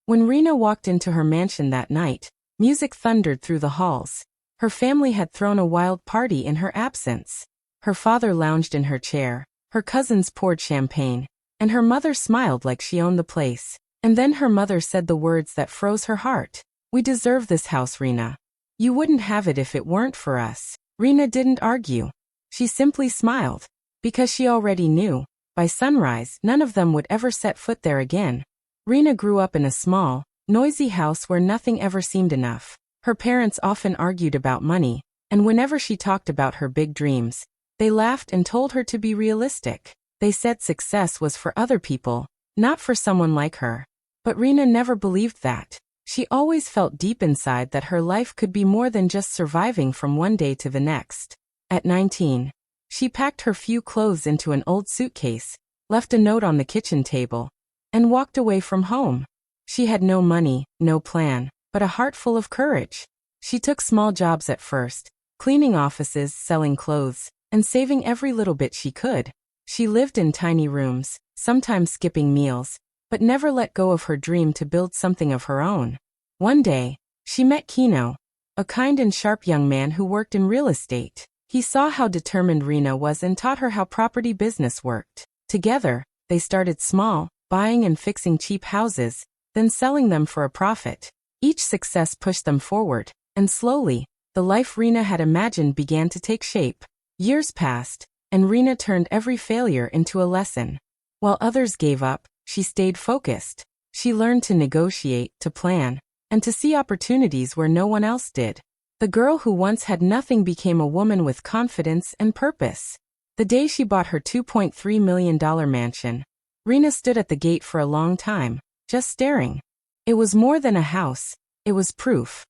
When Rena walked into her mansion that night, music thundered through the halls. Her family had thrown a wild party in her absence. Her father lounged in her chair, her cousins poured champagne, and her mother smiled like she owned the place. And then her mother said the words that froze her heart. "We deserve this house, Rena. You wouldn't have it if it weren't for us." Rena didn't argue. She simply smiled, because she already knew, by sunrise, none of them would ever set foot there again. Rena grew up in a small, noisy house where nothing ever seemed enough. Her parents often argued about money, and whenever she talked about her big dreams, they laughed and told her to be realistic. They said success was for other people, not for someone like her. But Rena never believed that. She always felt deep inside that her life could be more than just surviving from one day to the next. At 19, she packed her few clothes into an old suitcase, left a note on the kitchen table, and walked away from home. She had no money, no plan, but a heart full of courage. She took small jobs at first, cleaning offices, selling clothes, and saving every little bit she could. She lived in tiny rooms, sometimes skipping meals, but never let go of her dream to build something of her own. One day, she met Kino, a kind and sharp young man who worked in real estate. He saw how determined Rena was and taught her how property business worked. Together, they started small, buying and fixing cheap houses, then selling them for a profit. Each success pushed them forward, and slowly, the life Rena had imagined began to take shape. Years passed, and Rena turned every failure into a lesson. While others gave up, she stayed focused. She learned to negotiate, to plan, and to see opportunities where no one else did. The girl who once had nothing became a woman with confidence and purpose. The day she bought her $2.3 million mansion, Rena stood at the gate for a long time, just staring. It was more than a house, it was proof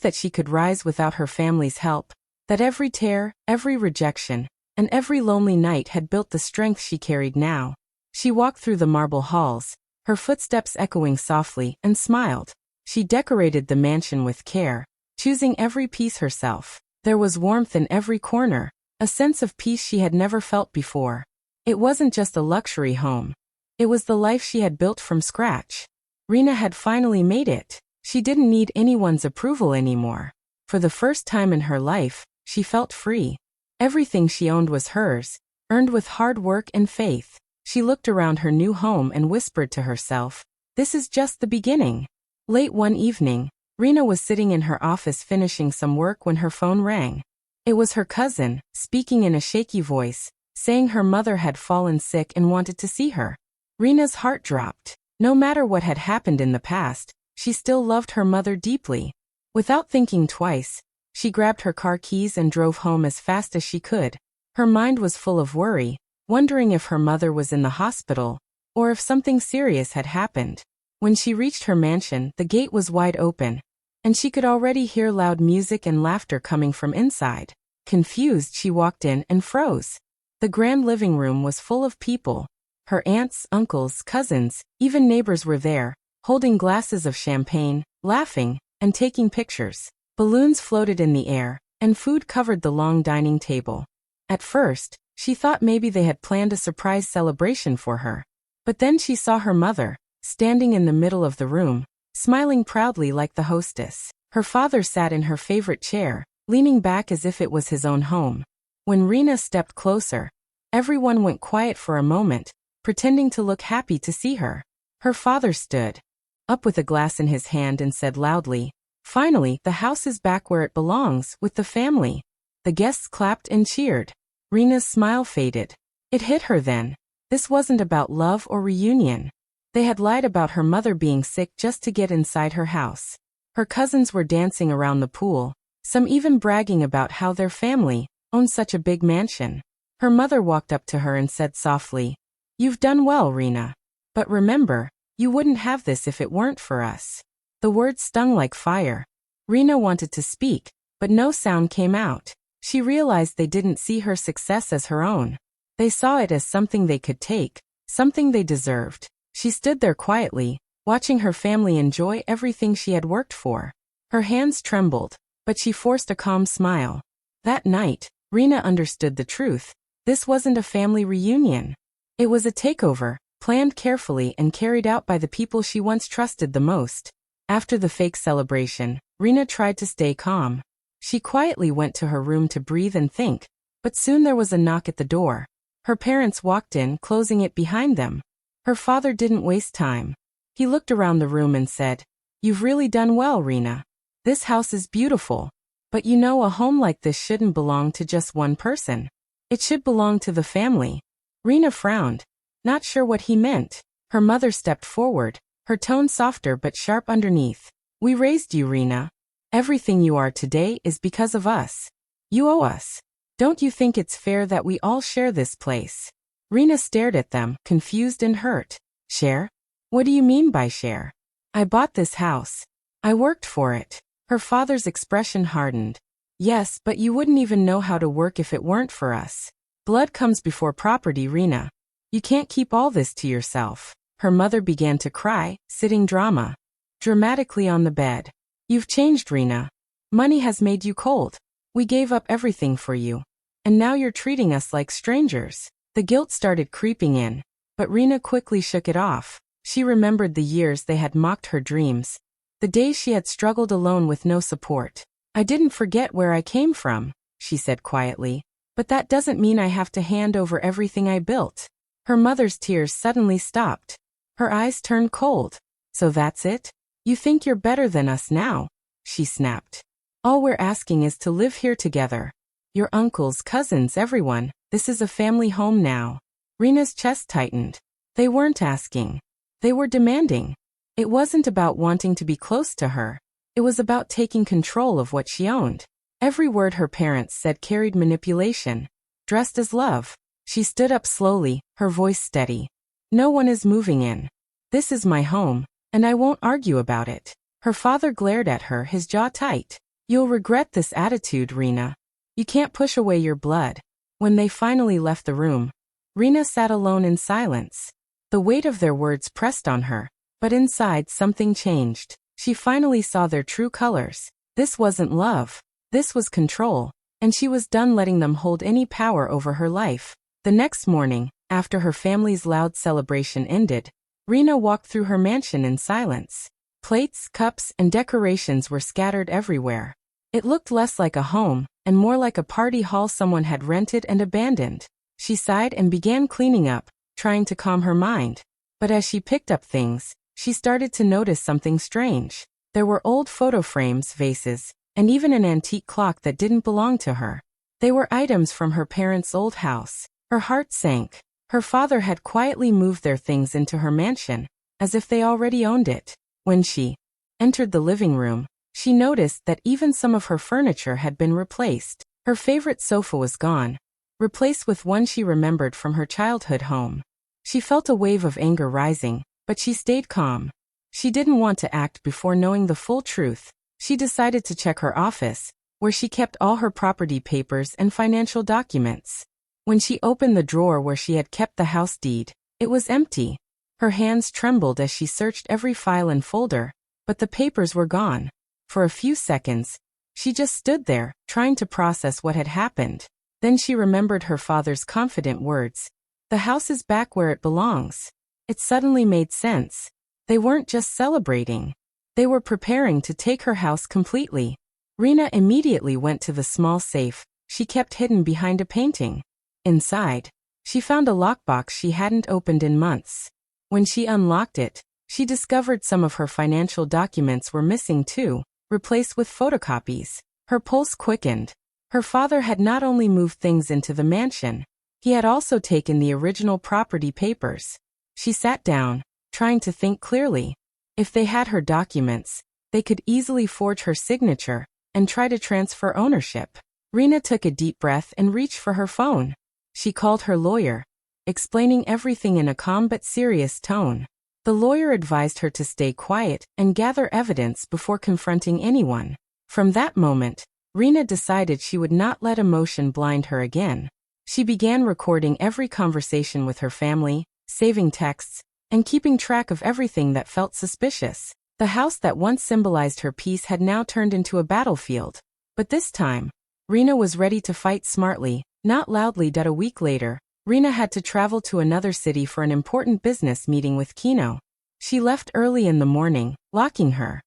that she could rise without her family's help, that every tear, every rejection, and every lonely night had built the strength she carried now. She walked through the marble halls, her footsteps echoing softly, and smiled. She decorated the mansion with care, choosing every piece herself. There was warmth in every corner, a sense of peace she had never felt before. It wasn't just a luxury home. It was the life she had built from scratch. Rena had finally made it. She didn't need anyone's approval anymore. For the first time in her life, she felt free. Everything she owned was hers, earned with hard work and faith. She looked around her new home and whispered to herself, "This is just the beginning." Late one evening, Rena was sitting in her office finishing some work when her phone rang. It was her cousin, speaking in a shaky voice, saying her mother had fallen sick and wanted to see her. Rena's heart dropped. No matter what had happened in the past, she still loved her mother deeply. Without thinking twice, she grabbed her car keys and drove home as fast as she could. Her mind was full of worry, wondering if her mother was in the hospital, or if something serious had happened. When she reached her mansion, the gate was wide open, and she could already hear loud music and laughter coming from inside. Confused, she walked in and froze. The grand living room was full of people. Her aunts, uncles, cousins, even neighbors were there, holding glasses of champagne, laughing, and taking pictures. Balloons floated in the air, and food covered the long dining table. At first, she thought maybe they had planned a surprise celebration for her. But then she saw her mother, standing in the middle of the room, smiling proudly like the hostess. Her father sat in her favorite chair, leaning back as if it was his own home. When Rena stepped closer, everyone went quiet for a moment, pretending to look happy to see her. Her father stood up with a glass in his hand and said loudly, "Finally, the house is back where it belongs, with the family." The guests clapped and cheered. Rena's smile faded. It hit her then. This wasn't about love or reunion. They had lied about her mother being sick just to get inside her house. Her cousins were dancing around the pool, some even bragging about how their family owned such a big mansion. Her mother walked up to her and said softly, "You've done well, Rena. But remember, you wouldn't have this if it weren't for us." The words stung like fire. Rena wanted to speak, but no sound came out. She realized they didn't see her success as her own. They saw it as something they could take, something they deserved. She stood there quietly, watching her family enjoy everything she had worked for. Her hands trembled, but she forced a calm smile. That night, Rena understood the truth. This wasn't a family reunion. It was a takeover, planned carefully and carried out by the people she once trusted the most. After the fake celebration, Rena tried to stay calm. She quietly went to her room to breathe and think, but soon there was a knock at the door. Her parents walked in, closing it behind them. Her father didn't waste time. He looked around the room and said, "You've really done well, Rena. This house is beautiful. But you know, a home like this shouldn't belong to just one person. It should belong to the family." Rena frowned, not sure what he meant. Her mother stepped forward, her tone softer but sharp underneath. "We raised you, Rena. Everything you are today is because of us. You owe us. Don't you think it's fair that we all share this place?" Rena stared at them, confused and hurt. "Share? What do you mean by share? I bought this house. I worked for it." Her father's expression hardened. "Yes, but you wouldn't even know how to work if it weren't for us. Blood comes before property, Rena. You can't keep all this to yourself." Her mother began to cry, sitting dramatically on the bed. "You've changed, Rena. Money has made you cold. We gave up everything for you. And now you're treating us like strangers." The guilt started creeping in, but Rena quickly shook it off. She remembered the years they had mocked her dreams, the days she had struggled alone with no support. "I didn't forget where I came from," she said quietly, "but that doesn't mean I have to hand over everything I built." Her mother's tears suddenly stopped. Her eyes turned cold. "So that's it? You think you're better than us now?" she snapped. "All we're asking is to live here together. Your uncles, cousins, everyone. This is a family home now." Rena's chest tightened. They weren't asking. They were demanding. It wasn't about wanting to be close to her. It was about taking control of what she owned. Every word her parents said carried manipulation, dressed as love. She stood up slowly, her voice steady. "No one is moving in. This is my home, and I won't argue about it." Her father glared at her, his jaw tight. "You'll regret this attitude, Rena. You can't push away your blood." When they finally left the room, Rena sat alone in silence. The weight of their words pressed on her, but inside something changed. She finally saw their true colors. This wasn't love. This was control, and she was done letting them hold any power over her life. The next morning, after her family's loud celebration ended, Rena walked through her mansion in silence. Plates, cups, and decorations were scattered everywhere. It looked less like a home, and more like a party hall someone had rented and abandoned. She sighed and began cleaning up, trying to calm her mind. But as she picked up things, she started to notice something strange. There were old photo frames, vases, and even an antique clock that didn't belong to her. They were items from her parents' old house. Her heart sank. Her father had quietly moved their things into her mansion, as if they already owned it. When she entered the living room, she noticed that even some of her furniture had been replaced. Her favorite sofa was gone, replaced with one she remembered from her childhood home. She felt a wave of anger rising, but she stayed calm. She didn't want to act before knowing the full truth. She decided to check her office, where she kept all her property papers and financial documents. When she opened the drawer where she had kept the house deed, it was empty. Her hands trembled as she searched every file and folder, but the papers were gone. For a few seconds, she just stood there, trying to process what had happened. Then she remembered her father's confident words. "The house is back where it belongs." It suddenly made sense. They weren't just celebrating. They were preparing to take her house completely. Rena immediately went to the small safe she kept hidden behind a painting. Inside, she found a lockbox she hadn't opened in months. When she unlocked it, she discovered some of her financial documents were missing too, replaced with photocopies. Her pulse quickened. Her father had not only moved things into the mansion, he had also taken the original property papers. She sat down, trying to think clearly. If they had her documents, they could easily forge her signature and try to transfer ownership. Rena took a deep breath and reached for her phone. She called her lawyer, explaining everything in a calm but serious tone. The lawyer advised her to stay quiet and gather evidence before confronting anyone. From that moment, Rena decided she would not let emotion blind her again. She began recording every conversation with her family, saving texts, and keeping track of everything that felt suspicious. The house that once symbolized her peace had now turned into a battlefield. But this time, Rena was ready to fight smartly, not loudly. A week later, Rina had to travel to another city for an important business meeting with Kino. She left early in the morning, locking her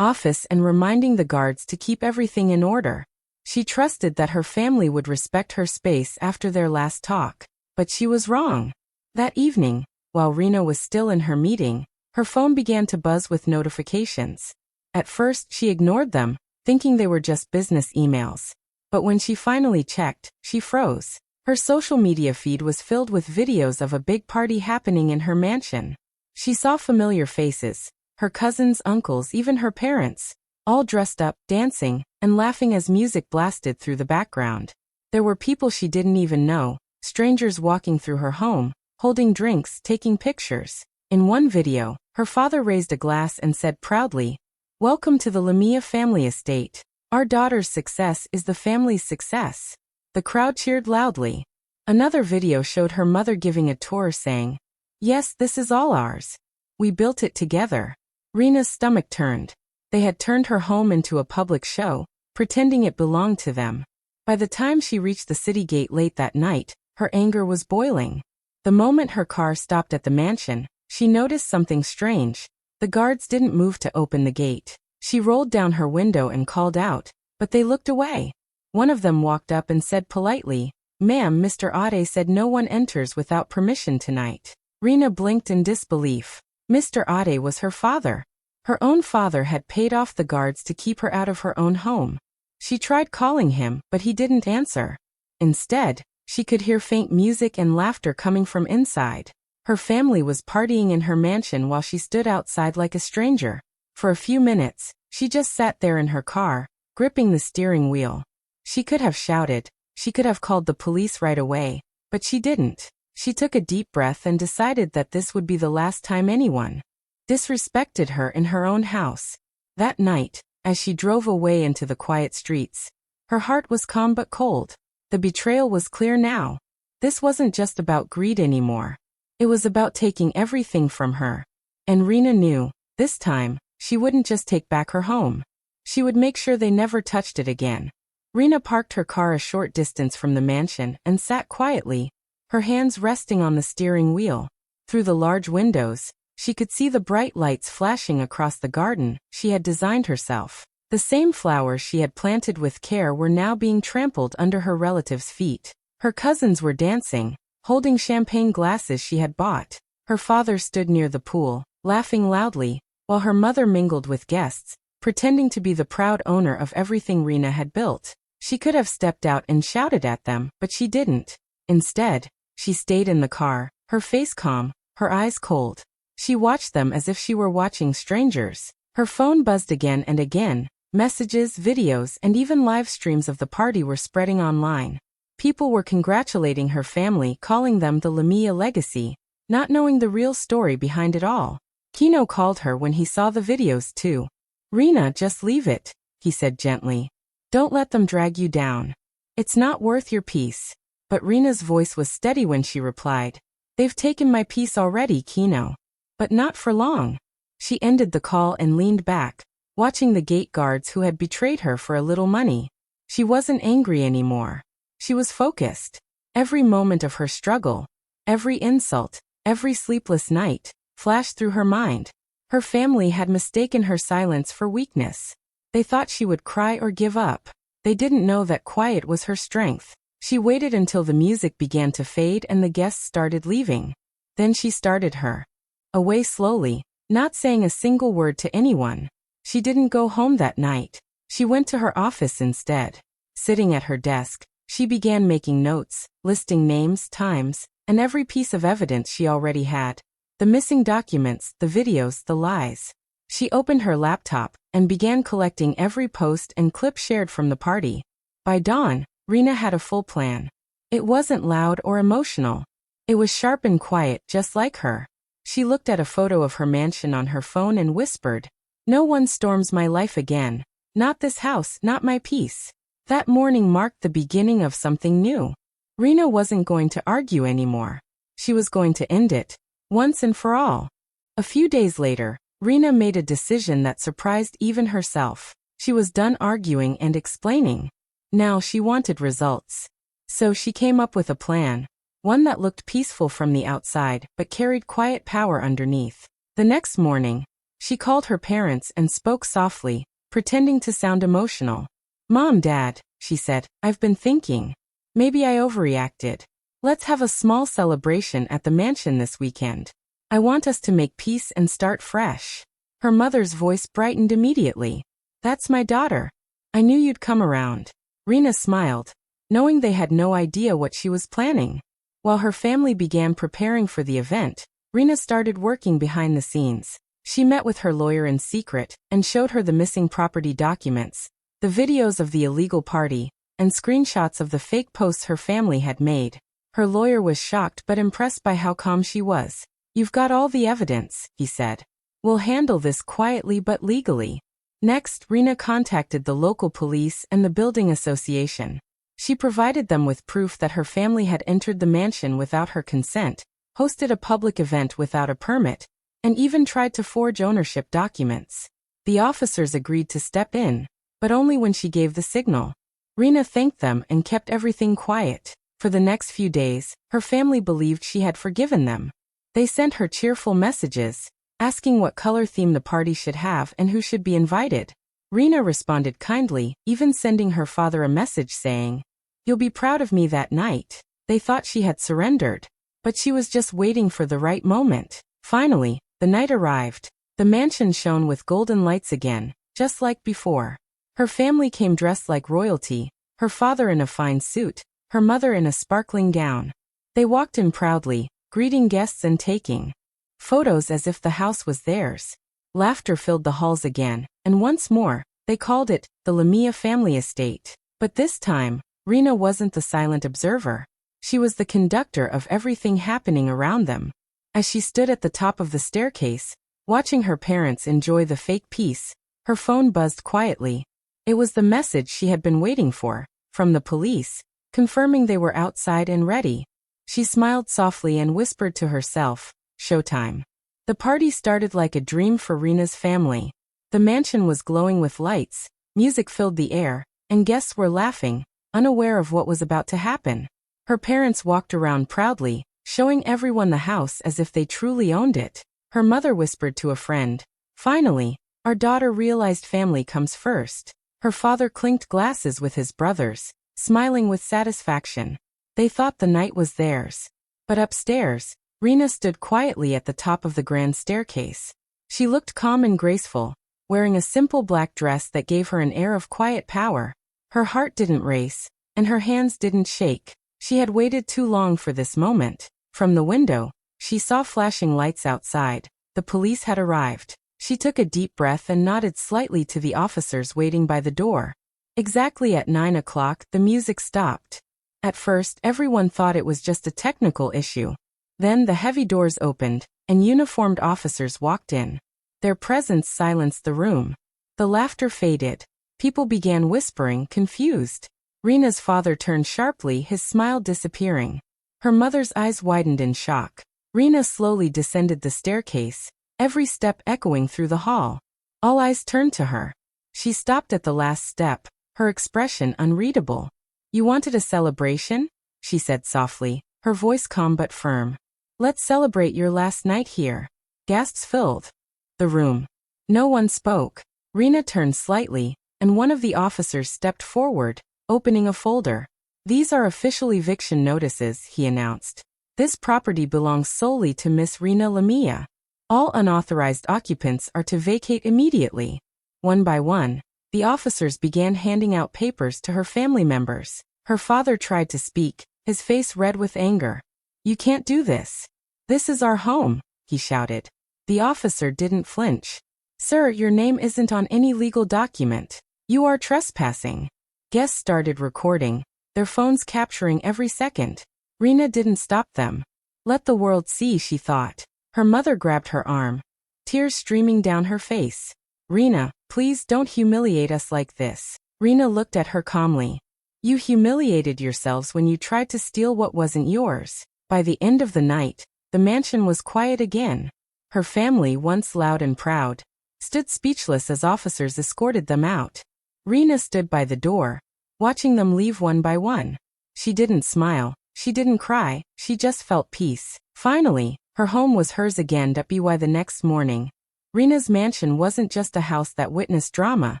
office and reminding the guards to keep everything in order. She trusted that her family would respect her space after their last talk. But she was wrong. That evening, while Rina was still in her meeting, her phone began to buzz with notifications. At first, she ignored them, thinking they were just business emails. But when she finally checked, she froze. Her social media feed was filled with videos of a big party happening in her mansion. She saw familiar faces, her cousins, uncles, even her parents, all dressed up, dancing, and laughing as music blasted through the background. There were people she didn't even know, strangers walking through her home, holding drinks, taking pictures. In one video, her father raised a glass and said proudly, "Welcome to the Lamia family estate. Our daughter's success is the family's success." The crowd cheered loudly. Another video showed her mother giving a tour saying, "Yes, this is all ours. We built it together." Rina's stomach turned. They had turned her home into a public show, pretending it belonged to them. By the time she reached the city gate late that night, her anger was boiling. The moment her car stopped at the mansion, she noticed something strange. The guards didn't move to open the gate. She rolled down her window and called out, but they looked away. One of them walked up and said politely, "Ma'am, Mr. Ade said no one enters without permission tonight." Rina blinked in disbelief. Mr. Ade was her father. Her own father had paid off the guards to keep her out of her own home. She tried calling him, but he didn't answer. Instead, she could hear faint music and laughter coming from inside. Her family was partying in her mansion while she stood outside like a stranger. For a few minutes, she just sat there in her car, gripping the steering wheel. She could have shouted, she could have called the police right away, but she didn't. She took a deep breath and decided that this would be the last time anyone disrespected her in her own house. That night, as she drove away into the quiet streets, her heart was calm but cold. The betrayal was clear now. This wasn't just about greed anymore. It was about taking everything from her. And Rina knew, this time, she wouldn't just take back her home. She would make sure they never touched it again. Rina parked her car a short distance from the mansion and sat quietly, her hands resting on the steering wheel. Through the large windows, she could see the bright lights flashing across the garden she had designed herself. The same flowers she had planted with care were now being trampled under her relatives' feet. Her cousins were dancing, holding champagne glasses she had bought. Her father stood near the pool, laughing loudly, while her mother mingled with guests, pretending to be the proud owner of everything Rina had built. She could have stepped out and shouted at them, but she didn't. Instead, she stayed in the car, her face calm, her eyes cold. She watched them as if she were watching strangers. Her phone buzzed again and again. Messages, videos, and even live streams of the party were spreading online. People were congratulating her family, calling them the Lamia legacy, not knowing the real story behind it all. Kino called her when he saw the videos too. "Rina, just leave it," he said gently. "Don't let them drag you down. It's not worth your peace." But Rina's voice was steady when she replied, "They've taken my peace already, Kino. But not for long." She ended the call and leaned back, watching the gate guards who had betrayed her for a little money. She wasn't angry anymore. She was focused. Every moment of her struggle, every insult, every sleepless night, flashed through her mind. Her family had mistaken her silence for weakness. They thought she would cry or give up. They didn't know that quiet was her strength. She waited until the music began to fade and the guests started leaving. Then she started her away slowly, not saying a single word to anyone. She didn't go home that night. She went to her office instead. Sitting at her desk, she began making notes, listing names, times, and every piece of evidence she already had. The missing documents, the videos, the lies. She opened her laptop and began collecting every post and clip shared from the party. By dawn, Rina had a full plan. It wasn't loud or emotional. It was sharp and quiet, just like her. She looked at a photo of her mansion on her phone and whispered, "No one storms my life again. Not this house, not my peace." That morning marked the beginning of something new. Rina wasn't going to argue anymore. She was going to end it, once and for all. A few days later, Rina made a decision that surprised even herself. She was done arguing and explaining. Now she wanted results. So she came up with a plan. one that looked peaceful from the outside but carried quiet power underneath. The next morning, she called her parents and spoke softly, pretending to sound emotional. "Mom, Dad," she said, "I've been thinking. Maybe I overreacted. Let's have a small celebration at the mansion this weekend. I want us to make peace and start fresh." Her mother's voice brightened immediately. "That's my daughter. I knew you'd come around." Rena smiled, knowing they had no idea what she was planning. While her family began preparing for the event, Rena started working behind the scenes. She met with her lawyer in secret and showed her the missing property documents, the videos of the illegal party, and screenshots of the fake posts her family had made. Her lawyer was shocked but impressed by how calm she was. "You've got all the evidence," he said. "We'll handle this quietly but legally." Next, Rena contacted the local police and the building association. She provided them with proof that her family had entered the mansion without her consent, hosted a public event without a permit, and even tried to forge ownership documents. The officers agreed to step in, but only when she gave the signal. Rena thanked them and kept everything quiet. For the next few days, her family believed she had forgiven them. They sent her cheerful messages, asking what color theme the party should have and who should be invited. Rena responded kindly, even sending her father a message saying, "You'll be proud of me that night." They thought she had surrendered, but she was just waiting for the right moment. Finally, the night arrived. The mansion shone with golden lights again, just like before. Her family came dressed like royalty, her father in a fine suit, her mother in a sparkling gown. They walked in proudly, greeting guests and taking photos as if the house was theirs. Laughter filled the halls again, and once more, they called it the Lamia family estate. But this time, Rena wasn't the silent observer. She was the conductor of everything happening around them. As she stood at the top of the staircase, watching her parents enjoy the fake peace, her phone buzzed quietly. It was the message she had been waiting for, from the police, confirming they were outside and ready. She smiled softly and whispered to herself, "Showtime." The party started like a dream for Rena's family. The mansion was glowing with lights, music filled the air, and guests were laughing, unaware of what was about to happen. Her parents walked around proudly, showing everyone the house as if they truly owned it. Her mother whispered to a friend, "Finally, our daughter realized family comes first." Her father clinked glasses with his brothers, smiling with satisfaction. They thought the night was theirs. But upstairs, Rena stood quietly at the top of the grand staircase. She looked calm and graceful, wearing a simple black dress that gave her an air of quiet power. Her heart didn't race, and her hands didn't shake. She had waited too long for this moment. From the window, she saw flashing lights outside. The police had arrived. She took a deep breath and nodded slightly to the officers waiting by the door. Exactly at 9 o'clock, the music stopped. At first, everyone thought it was just a technical issue. Then the heavy doors opened, and uniformed officers walked in. Their presence silenced the room. The laughter faded. People began whispering, confused. Rena's father turned sharply, his smile disappearing. Her mother's eyes widened in shock. Rena slowly descended the staircase, every step echoing through the hall. All eyes turned to her. She stopped at the last step, her expression unreadable. "You wanted a celebration?" she said softly, her voice calm but firm. "Let's celebrate your last night here." Gasps filled the room. No one spoke. Rena turned slightly, and one of the officers stepped forward, opening a folder. "These are official eviction notices," he announced. "This property belongs solely to Miss Rena Lamia. All unauthorized occupants are to vacate immediately." One by one, the officers began handing out papers to her family members. Her father tried to speak, his face red with anger. "You can't do this. This is our home," he shouted. The officer didn't flinch. "Sir, your name isn't on any legal document. You are trespassing." Guests started recording, their phones capturing every second. Rena didn't stop them. "Let the world see," she thought. Her mother grabbed her arm, tears streaming down her face. "Rena, please don't humiliate us like this." Rena looked at her calmly. "You humiliated yourselves when you tried to steal what wasn't yours." By the end of the night, the mansion was quiet again. Her family, once loud and proud, stood speechless as officers escorted them out. Rena stood by the door, watching them leave one by one. She didn't smile, She didn't cry, she just felt peace. Finally, her home was hers again. By the next morning, Rena's mansion wasn't just a house that witnessed drama.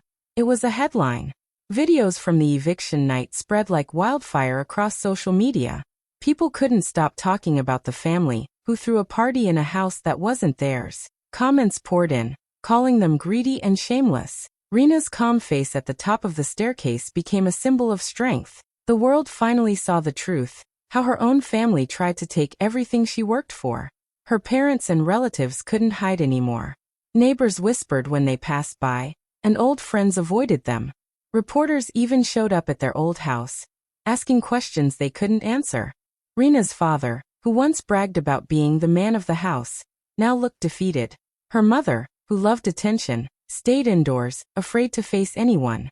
It was a headline. Videos from the eviction night spread like wildfire across social media. People couldn't stop talking about the family, who threw a party in a house that wasn't theirs. Comments poured in, calling them greedy and shameless. Rena's calm face at the top of the staircase became a symbol of strength. The world finally saw the truth, how her own family tried to take everything she worked for. Her parents and relatives couldn't hide anymore. Neighbors whispered when they passed by, and old friends avoided them. Reporters even showed up at their old house, asking questions they couldn't answer. Rena's father, who once bragged about being the man of the house, now looked defeated. Her mother, who loved attention, stayed indoors, afraid to face anyone.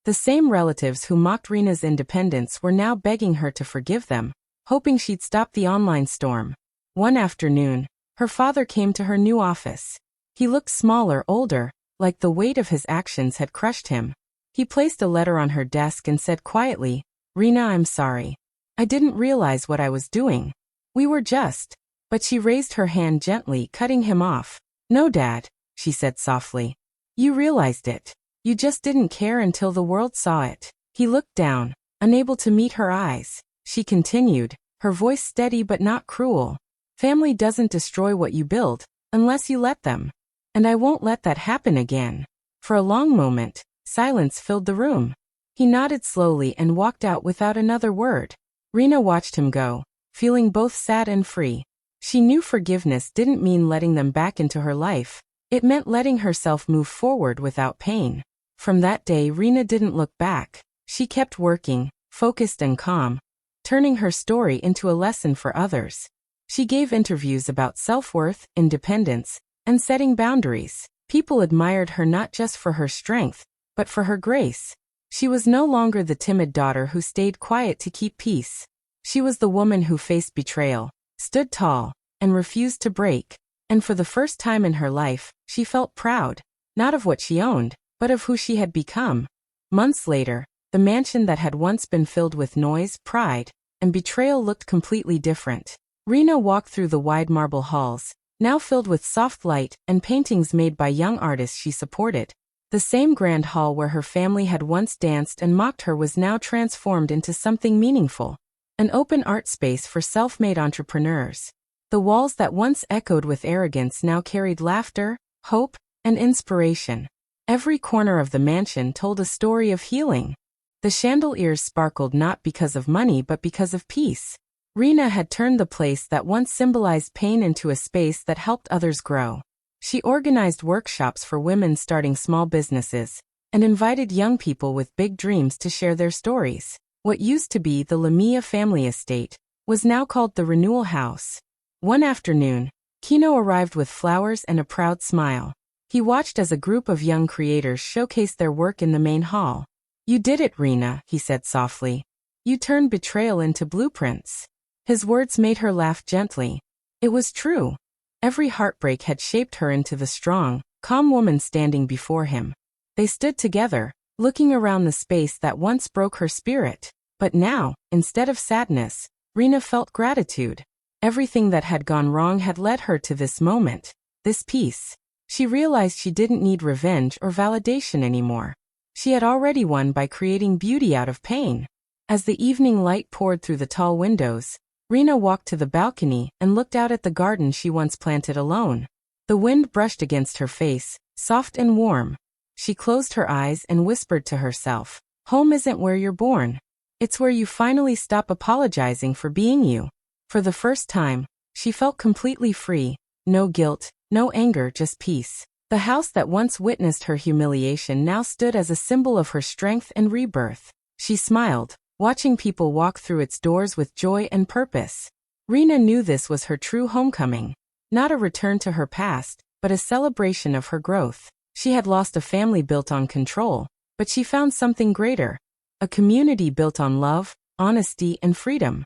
The same relatives who mocked Rena's independence were now begging her to forgive them, hoping she'd stop the online storm. One afternoon, her father came to her new office. He looked smaller, older, like the weight of his actions had crushed him. He placed a letter on her desk and said quietly, "Rena, I'm sorry. I didn't realize what I was doing. We were just..." But she raised her hand gently, cutting him off. "No, Dad," she said softly. "You realized it. You just didn't care until the world saw it." He looked down, unable to meet her eyes. She continued, her voice steady but not cruel. "Family doesn't destroy what you build, unless you let them. And I won't let that happen again." For a long moment, silence filled the room. He nodded slowly and walked out without another word. Rena watched him go, feeling both sad and free. She knew forgiveness didn't mean letting them back into her life. It meant letting herself move forward without pain. From that day, Rena didn't look back. She kept working, focused and calm, turning her story into a lesson for others. She gave interviews about self-worth, independence, and setting boundaries. People admired her not just for her strength, but for her grace. She was no longer the timid daughter who stayed quiet to keep peace. She was the woman who faced betrayal, stood tall, and refused to break. And for the first time in her life, she felt proud, not of what she owned, but of who she had become. Months later, the mansion that had once been filled with noise, pride, and betrayal looked completely different. Rena walked through the wide marble halls, now filled with soft light and paintings made by young artists she supported. The same grand hall where her family had once danced and mocked her was now transformed into something meaningful. An open art space for self-made entrepreneurs. The walls that once echoed with arrogance now carried laughter, hope, and inspiration. Every corner of the mansion told a story of healing. The chandeliers sparkled not because of money but because of peace. Rena had turned the place that once symbolized pain into a space that helped others grow. She organized workshops for women starting small businesses, and invited young people with big dreams to share their stories. What used to be the Lamia family estate was now called the Renewal House. One afternoon, Kino arrived with flowers and a proud smile. He watched as a group of young creators showcased their work in the main hall. "You did it, Rena," he said softly. "You turned betrayal into blueprints." His words made her laugh gently. It was true. Every heartbreak had shaped her into the strong, calm woman standing before him. They stood together, looking around the space that once broke her spirit. But now, instead of sadness, Rena felt gratitude. Everything that had gone wrong had led her to this moment, this peace. She realized she didn't need revenge or validation anymore. She had already won by creating beauty out of pain. As the evening light poured through the tall windows, Rena walked to the balcony and looked out at the garden she once planted alone. The wind brushed against her face, soft and warm. She closed her eyes and whispered to herself, "Home isn't where you're born. It's where you finally stop apologizing for being you." For the first time, she felt completely free. No guilt, no anger, just peace. The house that once witnessed her humiliation now stood as a symbol of her strength and rebirth. She smiled, watching people walk through its doors with joy and purpose. Rena knew this was her true homecoming. Not a return to her past, but a celebration of her growth. She had lost a family built on control, but she found something greater. A community built on love, honesty, and freedom.